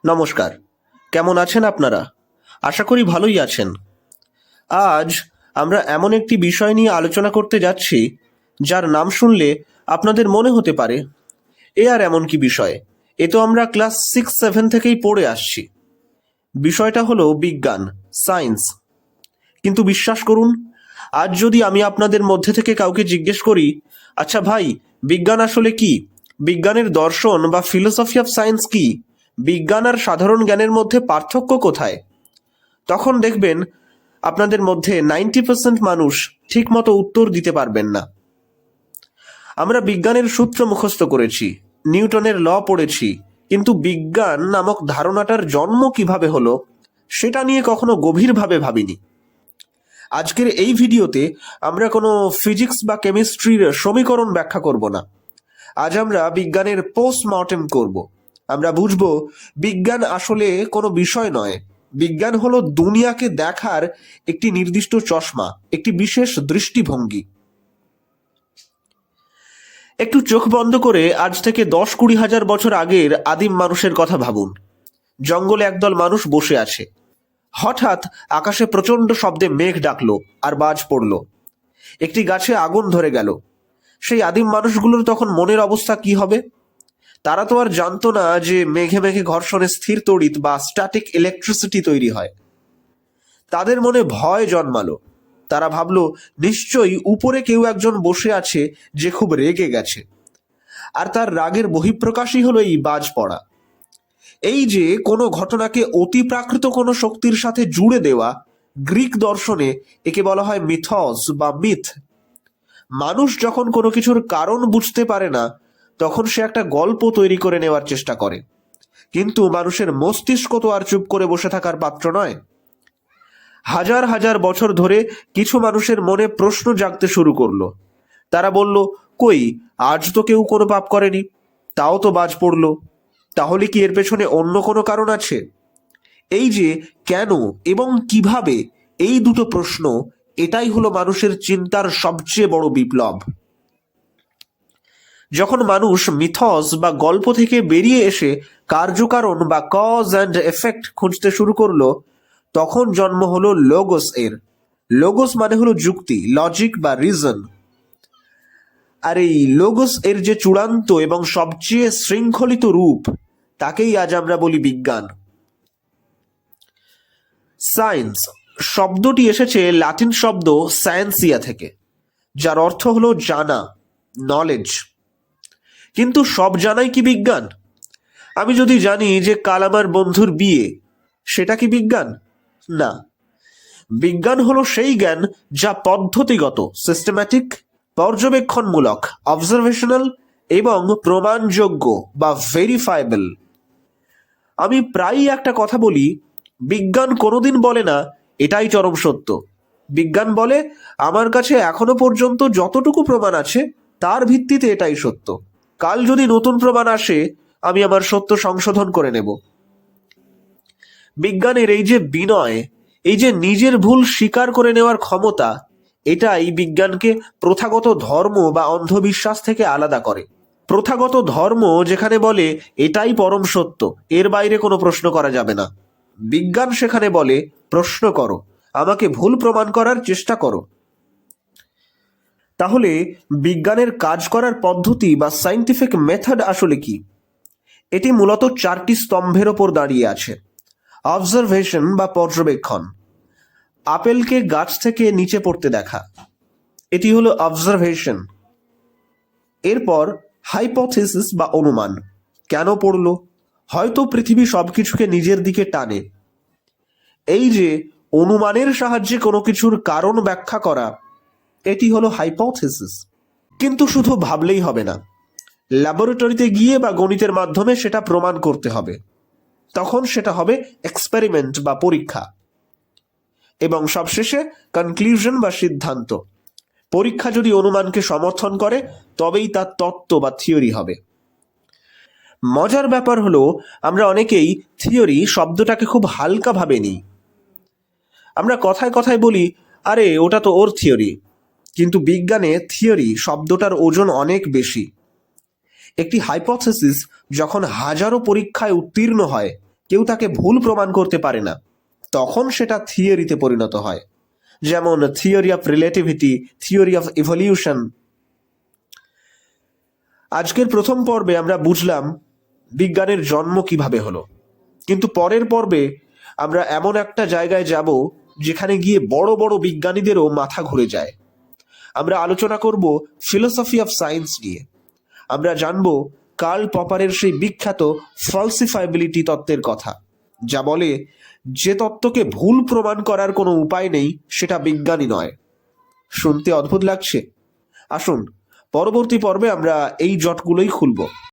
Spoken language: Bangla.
নমস্কার। কেমন আছেন আপনারা? আশা করি ভালোই আছেন। আজ আমরা এমন একটি বিষয় নিয়ে আলোচনা করতে যাচ্ছি যার নাম শুনলে আপনাদের মনে হতে পারে এ আর এমন কি বিষয়, এ তো আমরা ক্লাস 6-7 থেকেই পড়ে আসছি। বিষয়টা হলো বিজ্ঞান, সায়েন্স। কিন্তু বিশ্বাস করুন, আজ যদি আমি আপনাদের মধ্যে থেকে কাউকে জিজ্ঞেস করি, আচ্ছা ভাই, বিজ্ঞান আসলে কি, বিজ্ঞানের দর্শন বা ফিলোসফি অফ সায়েন্স কি, বিজ্ঞান আর সাধারণ জ্ঞানের মধ্যে পার্থক্য কোথায়, তখন দেখবেন আপনাদের মধ্যে 90% মানুষ ঠিকমতো উত্তর দিতে পারবেন না। আমরা বিজ্ঞানের সূত্র মুখস্থ করেছি, নিউটনের ল পড়েছি, কিন্তু বিজ্ঞান নামক ধারণাটার জন্ম কিভাবে হলো সেটা নিয়ে কখনো গভীরভাবে ভাবিনি। আজকের এই ভিডিওতে আমরা কোনো ফিজিক্স বা কেমিস্ট্রির সমীকরণ ব্যাখ্যা করব না। আজ আমরা বিজ্ঞানের পোস্টমর্টেম করব। আমরা বুঝব বিজ্ঞান আসলে কোনো বিষয় নয়, বিজ্ঞান হলো দুনিয়াকে দেখার একটি নির্দিষ্ট চশমা, একটি বিশেষ দৃষ্টিভঙ্গি। একটু চোখ বন্ধ করে আজ থেকে 10-20 হাজার বছর আগের আদিম মানুষের কথা ভাবুন। জঙ্গলে একদল মানুষ বসে আছে। হঠাৎ আকাশে প্রচণ্ড শব্দে মেঘ ডাকলো আর বাজ পড়ল। একটি গাছে আগুন ধরে গেল। সেই আদিম মানুষগুলোর তখন মনের অবস্থা কি হবে? তারা তো আর জানতো না যে মেঘে মেঘে ঘর্ষণে স্থির তড়িৎ বা স্ট্যাটিক ইলেকট্রিসিটি তৈরি হয়। তাদের মনে ভয় জন্মালো। তারা ভাবলো নিশ্চয়ই উপরে কেউ একজন বসে আছে যে খুব রেগে গেছে, আর তার রাগের বহিঃপ্রকাশই হলো এই বাজ পড়া। এই যে কোনো ঘটনাকে অতিপ্রাকৃত কোনো শক্তির সাথে জুড়ে দেওয়া, গ্রিক দর্শনে একে বলা হয় মিথস বা মিথ। মানুষ যখন কোনো কিছুর কারণ বুঝতে পারে না, তখন সে একটা গল্প তৈরি করে নেওয়ার চেষ্টা করে। কিন্তু মানুষের মস্তিষ্ক তো আর চুপ করে বসে থাকার পাত্র নয়। হাজার হাজার বছর ধরে কিছু মানুষের মনে প্রশ্ন জাগতে শুরু করলো। তারা বলল, কই, আজ তো কেউ কোনো পাপ করেনি, তাও তো বাজ পড়ল। তাহলে কি এর পেছনে অন্য কোনো কারণ আছে? এই যে কেন এবং কিভাবে, এই দুটো প্রশ্ন, এটাই হলো মানুষের চিন্তার সবচেয়ে বড় বিপ্লব। যখন মানুষ মিথস বা গল্প থেকে বেরিয়ে এসে কার্যকারণ বা কজ অ্যান্ড এফেক্ট খুঁজতে শুরু করলো, তখন জন্ম হলো লোগোস এর। লোগোস মানে হলো যুক্তি, লজিক বা রিজন। আর এই লোগোস এর যে চূড়ান্ত এবং সবচেয়ে শৃঙ্খলিত রূপ, তাকেই আজ আমরা বলি বিজ্ঞান। সায়েন্স শব্দটি এসেছে লাতিন শব্দ সায়েন্সিয়া থেকে, যার অর্থ হলো জানা, নলেজ। কিন্তু সব জানাই কি বিজ্ঞান? আমি যদি জানি যে কাল আমার বন্ধুর বিয়ে, সেটা কি বিজ্ঞান? না। বিজ্ঞান হলো সেই জ্ঞান যা পদ্ধতিগত, সিস্টেম্যাটিক, পর্যবেক্ষণমূলক, অবজারভেশনাল এবং প্রমাণযোগ্য বা ভেরিফায়েবল। আমি প্রায়ই একটা কথা বলি, বিজ্ঞান কোনোদিন বলে না এটাই চরম সত্য। বিজ্ঞান বলে আমার কাছে এখনো পর্যন্ত যতটুকু প্রমাণ আছে তার ভিত্তিতে এটাই সত্য। কাল যদি নতুন প্রমাণ আসে, আমি আমার সত্য সংশোধন করে নেব। বিজ্ঞানের এই যে বিনয়, এই যে নিজের ভুল স্বীকার করে নেওয়ার ক্ষমতা, এটাই বিজ্ঞানকে প্রথাগত ধর্ম বা অন্ধবিশ্বাস থেকে আলাদা করে। প্রথাগত ধর্ম যেখানে বলে এটাই পরম সত্য, এর বাইরে কোনো প্রশ্ন করা যাবে না, বিজ্ঞান সেখানে বলে প্রশ্ন করো, আমাকে ভুল প্রমাণ করার চেষ্টা করো। তাহলে বিজ্ঞানের কাজ করার পদ্ধতি বা সায়েন্টিফিক মেথড আসলে কি? এটি মূলত 4টি স্তম্ভের ওপর দাঁড়িয়ে আছে। অবজারভেশন বা পর্যবেক্ষণ, আপেলকে গাছ থেকে নিচে পড়তে দেখা, এটি হলো অবজারভেশন। এরপর হাইপোথিসিস বা অনুমান, কেন পড়লো, হয়তো পৃথিবী সবকিছুকে নিজের দিকে টানে। এই যে অনুমানের সাহায্যে কোনো কিছুর কারণ ব্যাখ্যা করা, এটি হলো হাইপোথিসিস। কিন্তু শুধু ভাবলেই হবে না, ল্যাবরেটরিতে গিয়ে বা গণিতের মাধ্যমে সেটা প্রমাণ করতে হবে। তখন সেটা হবে এক্সপেরিমেন্ট বা পরীক্ষা। এবং সবশেষে কনক্লুশন বা সিদ্ধান্ত। পরীক্ষা যদি অনুমানকে সমর্থন করে, তবেই তার তত্ত্ব বা থিওরি হবে। মজার ব্যাপার হলো, আমরা অনেকেই থিওরি শব্দটাকে খুব হালকাভাবে নিই। আমরা কথায় কথায় বলি, আরে ওটা তো ওর থিওরি। কিন্তু বিজ্ঞানে থিওরি শব্দটার ওজন অনেক বেশি। একটি হাইপোথিসিস যখন হাজারো পরীক্ষায় উত্তীর্ণ হয়, কেউ তাকে ভুল প্রমাণ করতে পারে না, তখন সেটা থিওরিতে পরিণত হয়। যেমন theory of relativity, theory of evolution. আজকের প্রথম পর্বে আমরা বুঝলাম বিজ্ঞানের জন্ম কিভাবে হলো, কিন্তু পরের পর্বে আমরা এমন একটা জায়গায় যাব যেখানে গিয়ে বড় বড় বিজ্ঞানীদেরও মাথা ঘুরে যায়। আমরা আলোচনা করব ফিলোসফি অফ সায়েন্স নিয়ে। আমরা জানব কার্ল পপারের সেই বিখ্যাত ফলসিফাইবিলিটি তত্ত্বের কথা, যা বলে যে তত্ত্বকে ভুল প্রমাণ করার কোনো উপায় নেই সেটা বিজ্ঞানই নয়। শুনতে অদ্ভুত লাগছে? আসুন পরবর্তী পর্বে আমরা এই জটগুলোই খুলব।